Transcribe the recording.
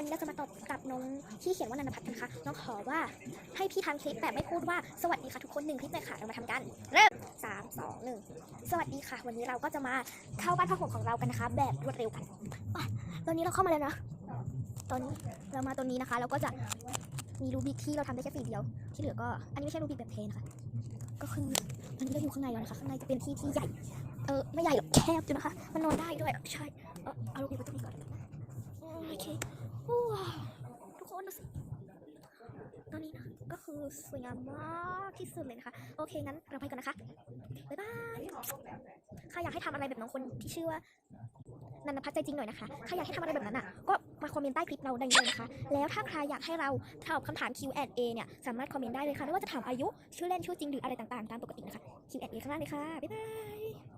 วันนี้เราจะมาตอบกับน้องที่เขียนว่านันทพัฒน์นะคะน้องขอว่าให้พี่ทำคลิปแบบไม่พูดว่าสวัสดีค่ะทุกคน1 คลิปเลยค่ะเรามาทำกันเริ่ม3 2 1สวัสดีค่ะวันนี้เราก็จะมาเข้าบ้านพักของเรากันนะคะแบบรวดเร็วกันตอนนี้เราเข้ามาแล้วนะตอนนี้เรามาตรงนี้นะคะเราก็จะมีรูบิกที่เราทำได้แค่4 เดียวที่เหลือก็อันนี้ไม่ใช่รูบิกแบบเพนนะคะก็คือตอนนี้เราอยู่ข้างในแล้วนะคะข้างในจะเป็นที่ใหญ่ไม่ใหญ่หรอกแคบอยู่นะคะมันนอนได้ด้วยใช่เอารูบิกไว้ตรงนี้ก่อนโอเคทุกคนดูสิตอนนี้นะก็คือสวยงามมากที่สุดเลยนะคะโอเคงั้นเราไปก่อนนะคะบ๊ายบายใครอยากให้ทำอะไรแบบน้องคนที่ชื่อว่านันทพัฒน์ใจจริงหน่อยนะคะใครอยากให้ทำอะไรแบบนั้นอ่ะก็มาคอมเมนต์ใต้คลิปเราได้เลยนะคะแล้วถ้าใครอยากให้เราตอบคำถาม Q&A เนี่ยสามารถคอมเมนต์ได้เลยค่ะไม่ว่าจะถามอายุชื่อเล่นชื่อจริงหรืออะไรต่างๆตามปกตินะคะ Q&A ข้างล่างเลยค่ะบ๊ายบาย